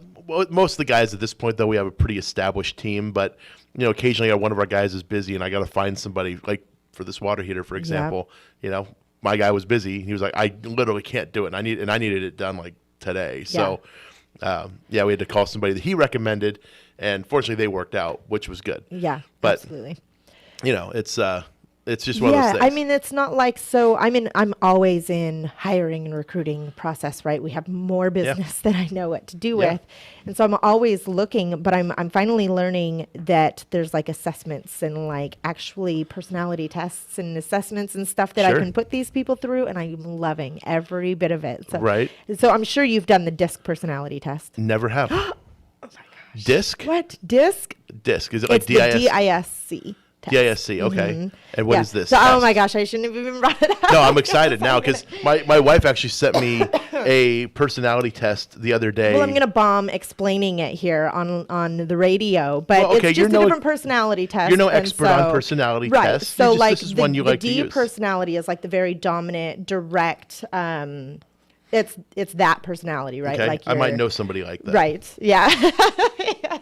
most of the guys at this point, though, we have a pretty established team, but occasionally one of our guys is busy, and I got to find somebody. Like for this water heater, for example, my guy was busy. He was like, I literally can't do it. And I needed it done like today. So, we had to call somebody that he recommended, and fortunately they worked out, which was good. Yeah, but absolutely. It's just one of those things. I mean, it's not like, I'm always in hiring and recruiting process, right? We have more business than I know what to do with. And so I'm always looking, but I'm finally learning that there's like assessments and like actually personality tests and assessments and stuff that I can put these people through, and I'm loving every bit of it. So, right. So I'm sure you've done the DISC personality test. Never have. Oh my gosh. DISC? What? DISC? DISC. Is it like It's DISC? the DISC. DISC, okay. And what is this? So, test? oh my gosh, I shouldn't have even brought it up. No, I'm excited now because my wife actually sent me a personality test the other day. Well, I'm going to bomb explaining it here on the radio, but it's just a different personality test. You're no expert on personality tests. So this is one you like to use. The D personality is like the very dominant, direct. It's that personality, right? Okay. Like I might know somebody like that. Right. Yeah. Yes.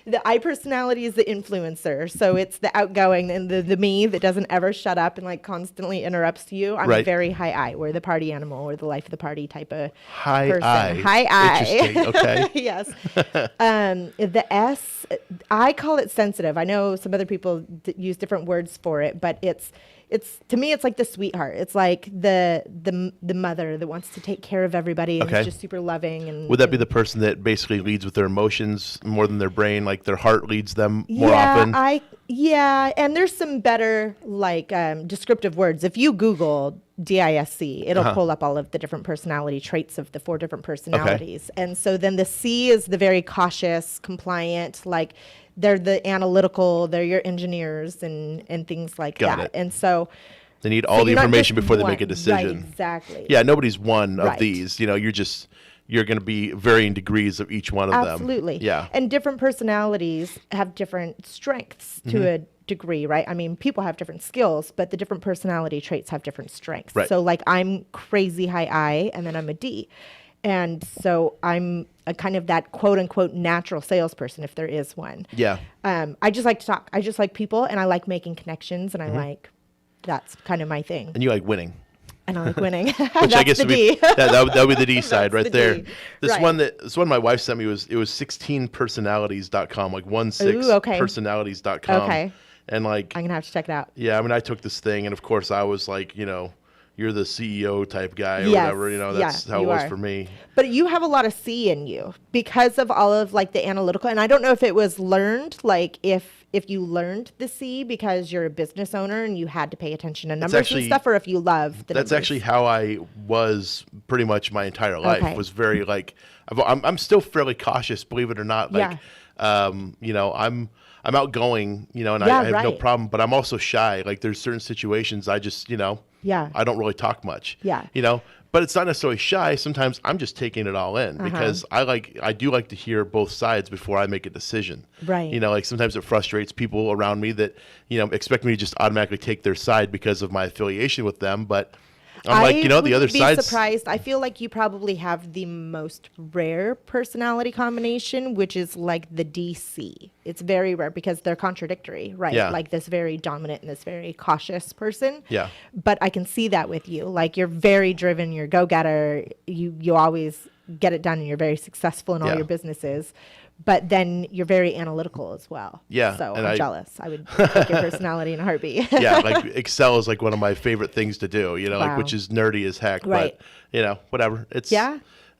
The I personality is the influencer. So it's the outgoing and the me that doesn't ever shut up and like constantly interrupts you. I'm a very high I. We're the party animal or the life of the party type of person. High I. Interesting. Okay. Yes. The S, I call it sensitive. I know some other people use different words for it, but it's to me, it's like the sweetheart. It's like the mother that wants to take care of everybody and is just super loving. And would that be the person that basically leads with their emotions more than their brain? Like their heart leads them more often? And there's some better like descriptive words. If you Google DISC, it'll pull up all of the different personality traits of the 4 different personalities. And so then the C is the very cautious, compliant, like they're the analytical, they're your engineers and things like that. And so they need all the information before they make a decision. Right, exactly. Yeah, nobody's one of these. You're going to be varying degrees of each one of them. Absolutely. Yeah. And different personalities have different strengths to a degree, right? I mean, people have different skills, but the different personality traits have different strengths. Right. So like I'm crazy high I, and then I'm a D. And so I'm a kind of that quote unquote natural salesperson, if there is one. Yeah. I just like to talk. I just like people, and I like making connections, and I like, that's kind of my thing. And you like winning. And I like winning. Which I guess would be that would be the D side right there. D. This one my wife sent me was 16personalities.com, like 16personalities.com. Okay. And like I'm gonna have to check it out. Yeah, I mean I took this thing and of course I was like, you're the CEO type guy or whatever, that's how it was for me. But you have a lot of C in you because of all of like the analytical, and I don't know if it was learned, like if you learned the C because you're a business owner and you had to pay attention to numbers and stuff, or if you love the That's numbers. actually how I was pretty much my entire life. Was very like, I'm still fairly cautious, believe it or not. Like, I'm outgoing, and I have no problem, but I'm also shy. Like there's certain situations I just, I don't really talk much. Yeah. But it's not necessarily shy. Sometimes I'm just taking it all in because I do like to hear both sides before I make a decision. Right. Like sometimes it frustrates people around me that, expect me to just automatically take their side because of my affiliation with them. But I'm like, the other side. I'd be surprised. I feel like you probably have the most rare personality combination, which is like the DC. It's very rare because they're contradictory, right? Yeah. Like this very dominant and this very cautious person. Yeah. But I can see that with you. Like you're very driven, you're a go-getter, you always get it done, and you're very successful in all your businesses. But then you're very analytical as well. Yeah. So I'm jealous. I would take your personality in a heartbeat. Yeah, like Excel is like one of my favorite things to do, like which is nerdy as heck. Right. But, whatever. It's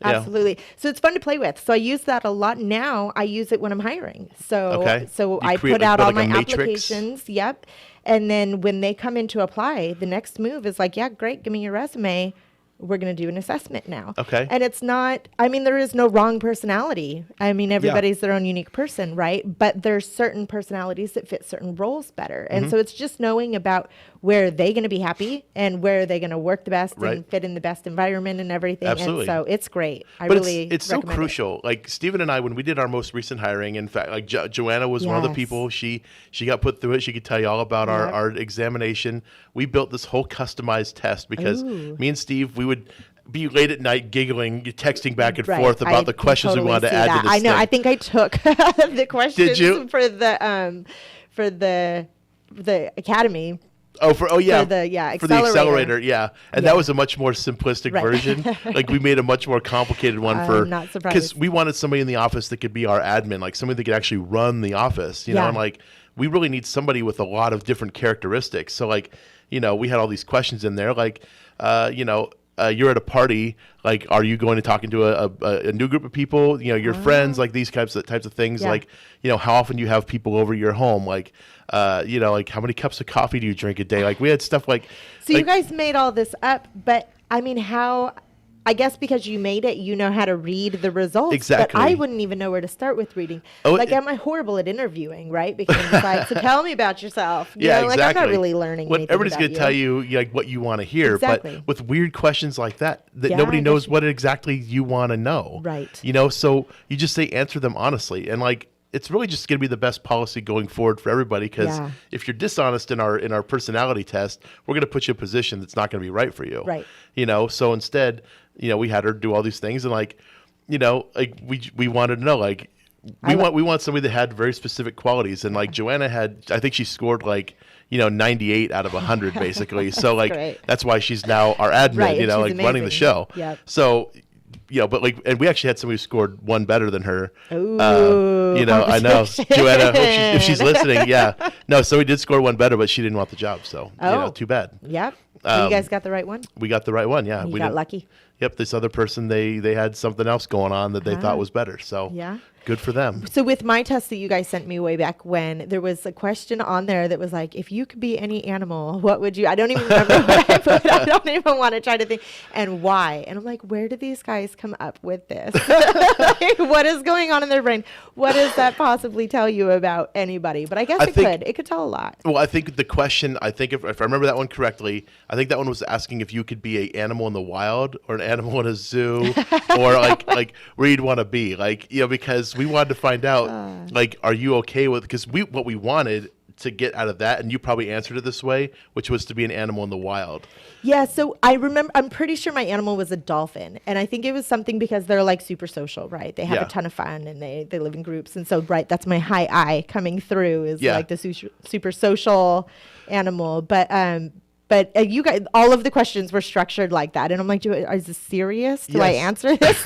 Absolutely. So it's fun to play with. So I use that a lot now. I use it when I'm hiring. So I put out all my applications. Yep. And then when they come in to apply, the next move is like, yeah, great, give me your resume. we're going to do an assessment now. Okay. And it's not, I mean, there is no wrong personality. I mean, everybody's their own unique person, right? But there's certain personalities that fit certain roles better. And so it's just knowing about where are they going to be happy and where are they going to work the best and fit in the best environment and everything. Absolutely. And so it's great. But it's so crucial. Like Stephen and I, when we did our most recent hiring, in fact, like Joanna was one of the people. She got put through it. She could tell you all about our examination. We built this whole customized test because me and Steve, we would be late at night giggling, texting back and forth about the questions we wanted to add to this I know. thing. I think I took the questions Did you? for the academy. For the accelerator, and that was a much more simplistic version. Like we made a much more complicated one for, not surprised, because we wanted somebody in the office that could be our admin, like somebody that could actually run the office, you know, and like we really need somebody with a lot of different characteristics. So like, you know, we had all these questions in there, like, you're at a party, like, are you going to talk into a new group of people, you know, your friends, like these types of things, like, you know, how often do you have people over your home, like, you know, like how many cups of coffee do you drink a day? Like we had stuff like. So you guys made all this up, but I mean, I guess because you made it, you know how to read the results. Exactly. But I wouldn't even know where to start with reading. Am I horrible at interviewing, right? Because it's like, so tell me about yourself. You know, exactly. Like I'm not really learning anything everybody's going to tell you like what you want to hear. Exactly. But with weird questions like that nobody knows what exactly you want to know. Right. You know, so you just say answer them honestly. And like, it's really just going to be the best policy going forward for everybody, because if you're dishonest in our personality test, we're going to put you in a position that's not going to be right for you. Right. You know, so instead, you know, we had her do all these things, and like, you know, like we wanted to know, like, we want somebody that had very specific qualities, and like Joanna had, I think she scored like, you know, 98 out of 100 basically. So like that's why she's now our admin, you know, like amazing. Running the show. Yep. So, you know, but like, and we actually had somebody who scored one better than her. Ooh, you know, I know, Joanna, if she's listening, no, so we did score one better, but she didn't want the job, so you know, too bad. Yep. So you guys got the right one? We got the right one, yeah. We got lucky. Yep, this other person, they had something else going on that they thought was better, so good for them. So with my test that you guys sent me way back when, there was a question on there that was like, if you could be any animal, what would you? I don't even remember what I put. I don't even want to try to think. And why? And I'm like, where did these guys come up with this? Like, what is going on in their brain? What does that possibly tell you about anybody? But I guess it could tell a lot. Well, I think the question, if I remember that one correctly, I think that one was asking if you could be an animal in the wild or an animal in a zoo or like where you'd want to be, like, you know, because we wanted to find out, like, are you okay with, because what we wanted to get out of that, and you probably answered it this way, which was to be an animal in the wild. Yeah, so I'm pretty sure my animal was a dolphin, and I think it was something because they're like super social, right? They have a ton of fun, and they live in groups, and so that's my high I coming through is like the super social animal, But you guys, all of the questions were structured like that. And I'm like, is this serious? Do I answer this?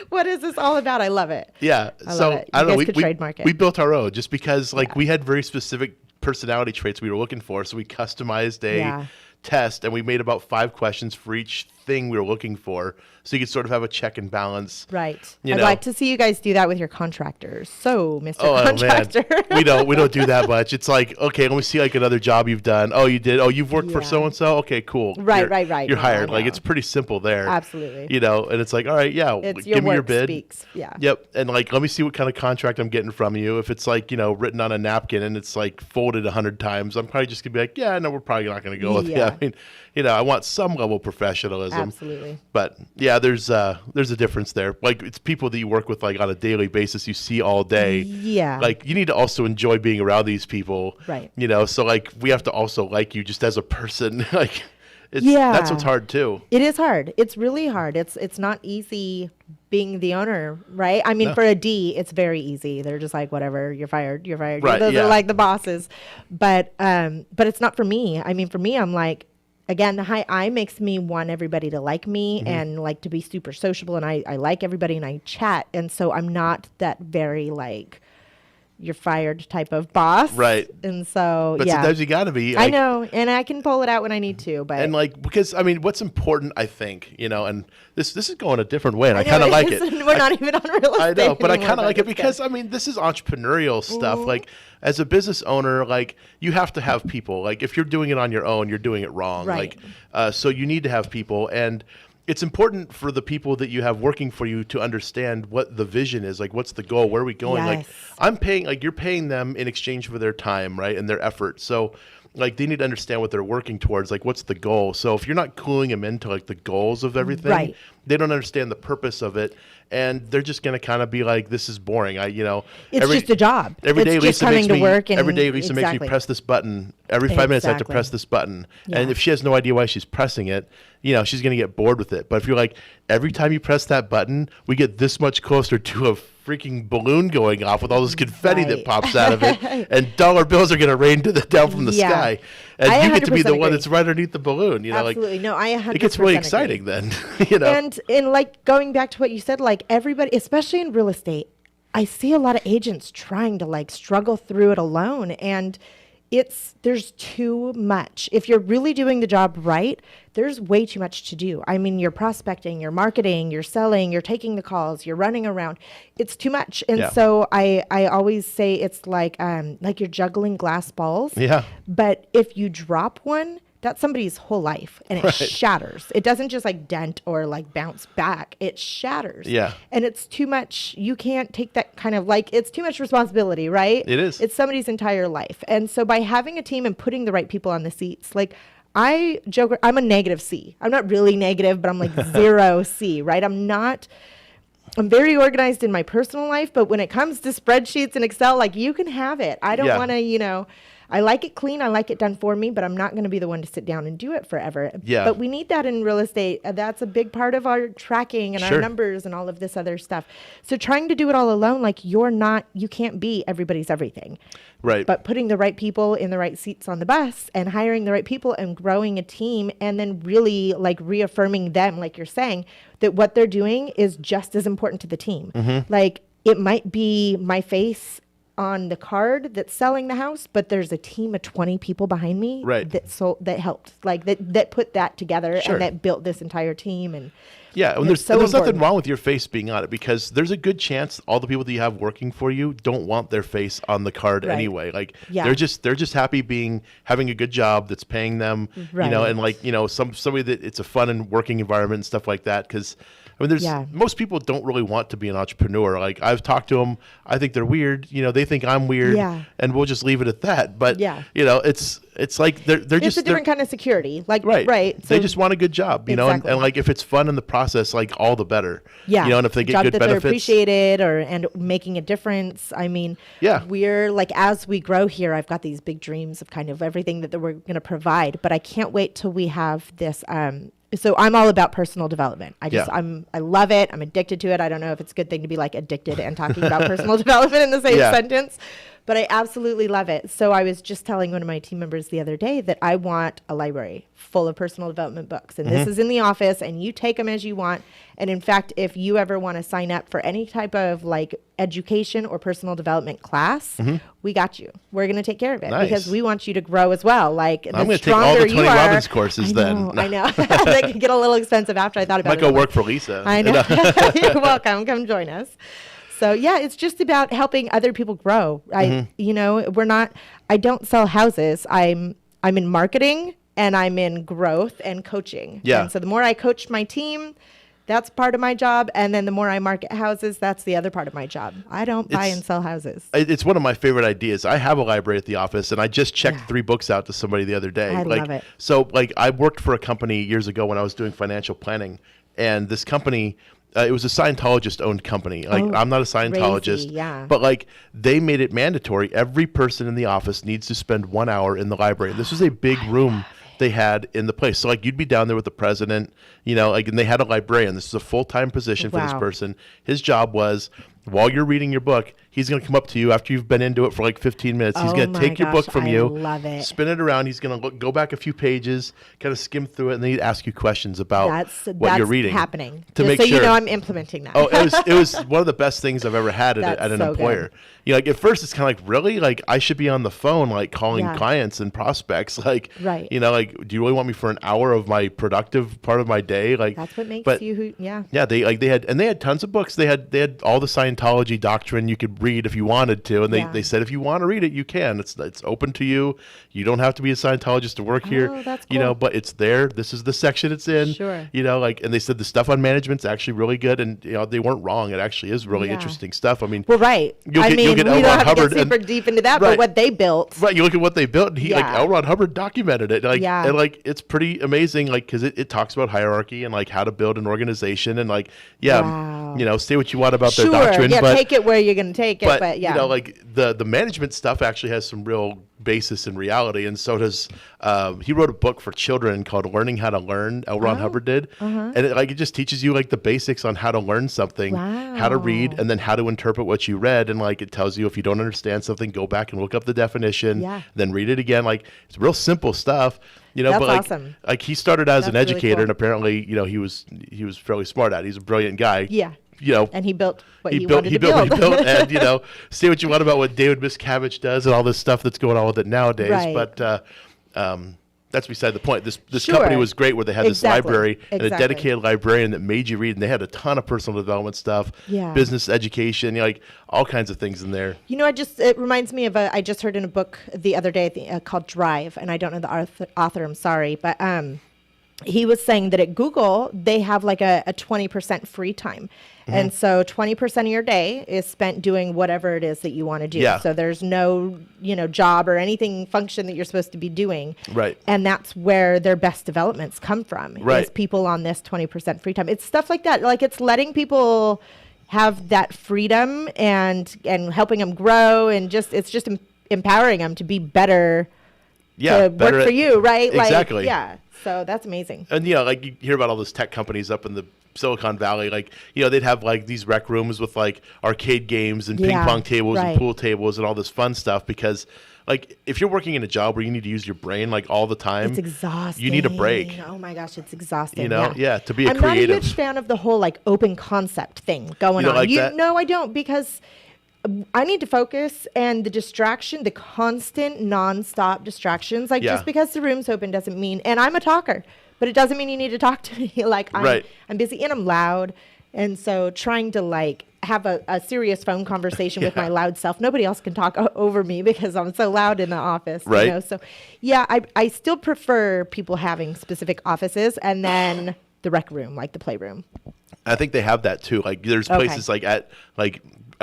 What is this all about? I love it. Yeah. I love it. You guys could trademark it. We built our own just because like we had very specific personality traits we were looking for. So we customized a test, and we made about 5 questions for each thing we were looking for, so you could sort of have a check and balance. Right. I'd like to see you guys do that with your contractors. So, Mr. Contractor. Man. we don't do that much. It's like, okay, let me see like another job you've done. Oh, you did. Oh, you've worked for so and so. Okay, cool. Right. You're hired. Like, it's pretty simple there. Absolutely. You know, and it's like, all right, it's give me your bid. Speaks. Yeah. Yep. And like, let me see what kind of contract I'm getting from you. If it's like, you know, written on a napkin and it's like folded 100 times, I'm probably just gonna be like, yeah, no, we're probably not gonna go with it. I mean, you know, I want some level of professionalism. Absolutely. But yeah, there's a difference there. Like, it's people that you work with like on a daily basis, you see all day. Yeah. Like, you need to also enjoy being around these people. Right. You know, so like we have to also like you just as a person. Like, that's what's hard too. It is hard. It's really hard. It's not easy being the owner, right? I mean, for a D, it's very easy. They're just like, whatever, you're fired. Right, Those are like the bosses. But it's not for me. I mean, for me, I'm like, again, the high I makes me want everybody to like me and like to be super sociable, and I like everybody and I chat. And so I'm not that very like you're fired type of boss. Right. And so, But sometimes you got to be. I know. And I can pull it out when I need to. But and like, because, I mean, what's important, I think, and this is going a different way, and I kind of like it. We're not even on real estate I know, but I anymore, kind of like it it's because, good. I mean, this is entrepreneurial stuff. Mhm. Like, as a business owner, like, you have to have people. Like, if you're doing it on your own, you're doing it wrong. Right. Like, so you need to have people. And it's important for the people that you have working for you to understand what the vision is. Like, what's the goal? Where are we going? Yes. Like, I'm paying, like, you're paying them in exchange for their time, right? And their effort. So, like, they need to understand what they're working towards. Like, what's the goal? So if you're not cluing them into, like, the goals of everything, Right. they don't understand the purpose of it. And they're just going to kind of be like, this is boring. It's just a job. Every day, It's just Lisa coming makes to me. work and Every day, Lisa makes me exactly. press this button. Every 5 minutes, I have to Exactly. press this button. Yeah. And if she has no idea why she's pressing it, she's going to get bored with it. But if you're like, every time you press that button, we get this much closer to a freaking balloon going off with all this confetti that Right. pops out of it, and dollar bills are going to rain down from the Yeah. sky, and I you get to be the 100% one agree. that's right underneath the balloon. Absolutely. No, I 100% it gets really agree. exciting then. And like going back to what you said, like everybody, especially in real estate, I see a lot of agents trying to like struggle through it alone, and there's too much. If you're really doing the job right, there's way too much to do. I mean, you're prospecting, you're marketing, you're selling, you're taking the calls, you're running around. It's too much. And Yeah. so I always say it's like you're juggling glass balls. Yeah. But if you drop one, that's somebody's whole life, and it shatters. It doesn't just like dent or like bounce back. It shatters. Yeah. And it's too much. You can't take that kind of like, it's too much responsibility, right? It is. It's somebody's entire life. And so by having a team and putting the right people on the seats, like I joke, I'm a negative C. I'm not really negative, but I'm like 0 C, right? I'm very organized in my personal life, but when it comes to spreadsheets and Excel, like you can have it. I don't Yeah. want to, I like it clean. I like it done for me, but I'm not going to be the one to sit down and do it forever. Yeah. But we need that in real estate. That's a big part of our tracking and Sure. our numbers and all of this other stuff. So trying to do it all alone, like you can't be everybody's everything. Right. But putting the right people in the right seats on the bus and hiring the right people and growing a team, and then really like reaffirming them, like you're saying, that what they're doing is just as important to the team. Mm-hmm. Like it might be my face on the card that's selling the house, but there's a team of 20 people behind me Right. that helped, like that put that together Sure. and that built this entire team. And Yeah, and it's there's so nothing important. wrong with your face being on it, because there's a good chance all the people that you have working for you don't want their face on the card Right. anyway. Like Yeah. they're just happy having a good job that's paying them, Right. and like somebody that it's a fun and working environment and stuff like that. Because I mean, Yeah. most people don't really want to be an entrepreneur. Like I've talked to them, I think they're weird. They think I'm weird, Yeah. and we'll just leave it at that. But Yeah. it's like they're it's just a different kind of security, like right. right. They So- just want a good job, Exactly. and like if it's fun in the process, like all the better. Yeah. And if they get job good that benefits. they're appreciated and making a difference. I mean, Yeah. we're like, as we grow here, I've got these big dreams of kind of everything that we're going to provide, but I can't wait till we have this. So I'm all about personal development. I love it. I'm addicted to it. I don't know if it's a good thing to be like addicted and talking about personal development in the same Yeah. sentence, but I absolutely love it. So I was just telling one of my team members the other day that I want a library full of personal development books. And this is in the office, and you take them as you want. And in fact, if you ever want to sign up for any type of like education or personal development class, we got you. We're going to take care of it Nice. because we want you to grow as well. Like I'm the going to take all stronger the you Tony are. Robbins courses then. I know. They could get a little expensive after I thought about Might it. go I'm work like, for Lisa. I know. You're welcome. Come join us. So yeah, it's just about helping other people grow. I don't sell houses. I'm in marketing, and I'm in growth and coaching. Yeah. And so the more I coach my team, that's part of my job. And then the more I market houses, that's the other part of my job. I don't buy and sell houses. It's one of my favorite ideas. I have a library at the office, and I just checked 3 books out to somebody the other day. I love it. So, I worked for a company years ago when I was doing financial planning, and this company, it was a Scientologist-owned company. I'm not a Scientologist, yeah. but they made it mandatory. Every person in the office needs to spend 1 hour in the library. This was a big room they had in the place. So you'd be down there with the president, and they had a librarian. This is a full-time position for this Wow. person. His job was, while you're reading your book, He's going to come up to you after you've been into it for like 15 minutes. He's going to take your book from you, love it. spin it around. He's going to go back a few pages, kind of skim through it, and then he'd ask you questions about what you're reading. That's happening. To make so sure. You know I'm implementing that. Oh, it was one of the best things I've ever had at an employer. Good. You know, like at first it's kind of like, really? Like I should be on the phone, like calling clients and prospects. Like, you know, like, do you really want me for an hour of my productive part of my day? Like, that's what makes you Yeah, they had tons of books. They had all the Scientology doctrine you could read if you wanted to, and they said if you want to read it, you can. It's open to you. You don't have to be a Scientologist to work here. That's cool. You know, but it's there. This is the section it's in. Sure. You know, like, and they said the stuff on management's actually really good, and you know they weren't wrong. It actually is really interesting stuff. I mean, well, right. We don't have to get super deep into that, but what they built. Right. You look at what they built, and L. Ron Hubbard documented it. Like, and like it's pretty amazing. Like, because it talks about hierarchy and like how to build an organization, and like, you know, say what you want about their doctrine. Yeah, but take it where you're going to take it. But you know, like the management stuff actually has some real basis in reality, and so does he wrote a book for children called Learning How to Learn. L. Ron Hubbard did, and it just teaches you like the basics on how to learn something, how to read, and then how to interpret what you read, and like it tells you if you don't understand something, go back and look up the definition, then read it again. Like it's real simple stuff. You know, that's but like, awesome. Like he started as an educator, really cool. and apparently, you know, he was fairly smart at it. He's a brilliant guy. Yeah. You know, and he built what he built wanted to build. What he built, and you know, say what you want about what David Miscavige does and all this stuff that's going on with it nowadays. Right. But that's beside the point. This company was great, where they had this library and a dedicated librarian that made you read, and they had a ton of personal development stuff, business education, you know, like all kinds of things in there. You know, it reminds me of I just heard in a book the other day called Drive, and I don't know the author. I'm sorry, but he was saying that at Google they have like a 20% free time. And so 20% of your day is spent doing whatever it is that you want to do. Yeah. So there's no, you know, job or anything function that you're supposed to be doing. Right. And that's where their best developments come from. Right. Is people on this 20% free time. It's stuff like that. Like it's letting people have that freedom and helping them grow, and it's just empowering them to be better. To work for you, right? Exactly. Like, so that's amazing. And you know, like you hear about all those tech companies up in the Silicon Valley, like, you know, they'd have like these rec rooms with like arcade games and ping pong tables and pool tables and all this fun stuff, because like if you're working in a job where you need to use your brain like all the time, it's exhausting. You need a break. Oh my gosh, it's exhausting. You know, to be I'm creative. not a huge fan of the whole like open concept thing going on. Like that? No, I don't, because I need to focus, and the distraction, the constant nonstop distractions, like just because the room's open doesn't mean, and I'm a talker, but it doesn't mean you need to talk to me. Like I'm busy and I'm loud. And so trying to like have a serious phone conversation with my loud self. Nobody else can talk over me because I'm so loud in the office. Right. You know? So I still prefer people having specific offices, and then the rec room, like the playroom. I think they have that too. Like there's places like at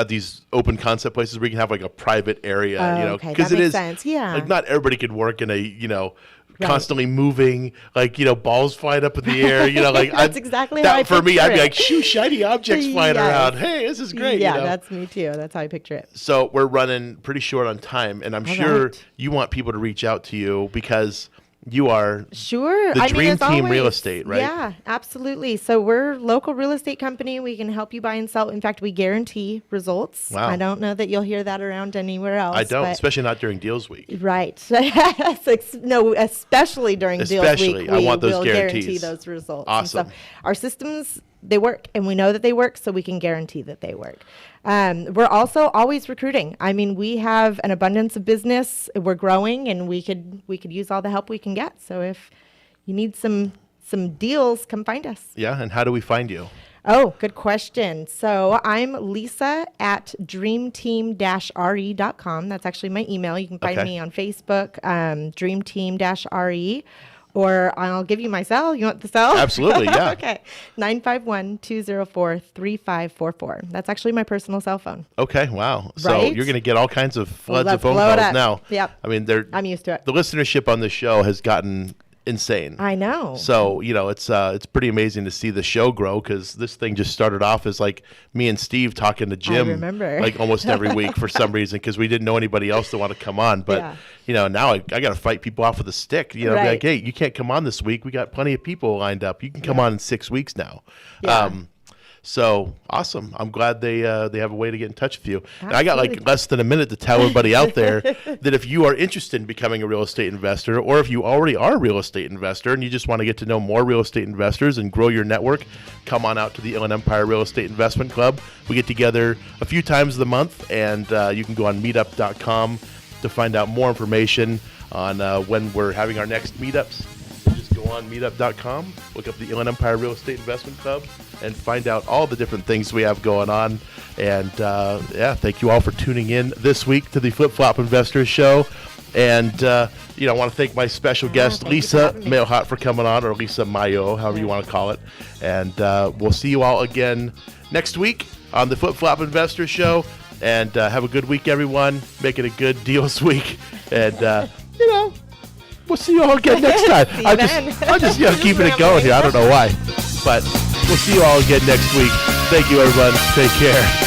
these open concept places where you can have like a private area, you know, because it is sense. Yeah. Like not everybody could work in a, you know, constantly moving, like, you know, balls flying up in the air, you know, like that's exactly how I for me, picture I'd be it. like, shoo, shiny objects flying around. Hey, this is great. Yeah, you know? that's me too. That's how I picture it. So we're running pretty short on time, and I'm sure you want people to reach out to you because you are the dream team real estate, right? Yeah, absolutely. So we're a local real estate company. We can help you buy and sell. In fact, we guarantee results. Wow. I don't know that you'll hear that around anywhere else. I don't, especially not during deals week. Right. No, especially during deals week. I want those guarantees. Guarantee those results. Awesome. So our systems, they work, and we know that they work, so we can guarantee that they work. We're also always recruiting. I mean, we have an abundance of business. We're growing, and we could use all the help we can get. So if you need some deals, come find us. Yeah, and how do we find you? Oh, good question. So I'm Lisa at dreamteam-re.com. That's actually my email. You can find me on Facebook, dreamteam-re. Or I'll give you my cell. You want the cell? Absolutely, yeah. Okay. 951-204-3544. That's actually my personal cell phone. Okay, wow. So you're going to get all kinds of floods of phone calls now. Yep. I mean, I'm used to it. The listenership on this show has gotten insane. I know. So, you know, it's pretty amazing to see the show grow, because this thing just started off as like me and Steve talking to Jim like almost every week for some reason, because we didn't know anybody else to want to come on. But, you know, now I got to fight people off with a stick, you know, be like, hey, you can't come on this week. We got plenty of people lined up. You can come on in 6 weeks now. So awesome. I'm glad they have a way to get in touch with you. And I got like Absolutely. less than a minute to tell everybody out there that if you are interested in becoming a real estate investor, or if you already are a real estate investor and you just want to get to know more real estate investors and grow your network, come on out to the Inland Empire Real Estate Investment Club. We get together a few times a month, and you can go on meetup.com to find out more information on when we're having our next meetups. Just go on meetup.com, look up the Inland Empire Real Estate Investment Club, and find out all the different things we have going on. And thank you all for tuning in this week to the Flip Flop Investors Show. And I want to thank my special guest, thank you for Lisa having me. Mailhot, for coming on, or Lisa Mayo, however you want to call it. And we'll see you all again next week on the Flip Flop Investors Show. And have a good week, everyone. Make it a good deals week. And, we'll see you all again next time. See you I'm then. just keeping it going here. I don't know why. But we'll see you all again next week. Thank you, everyone. Take care.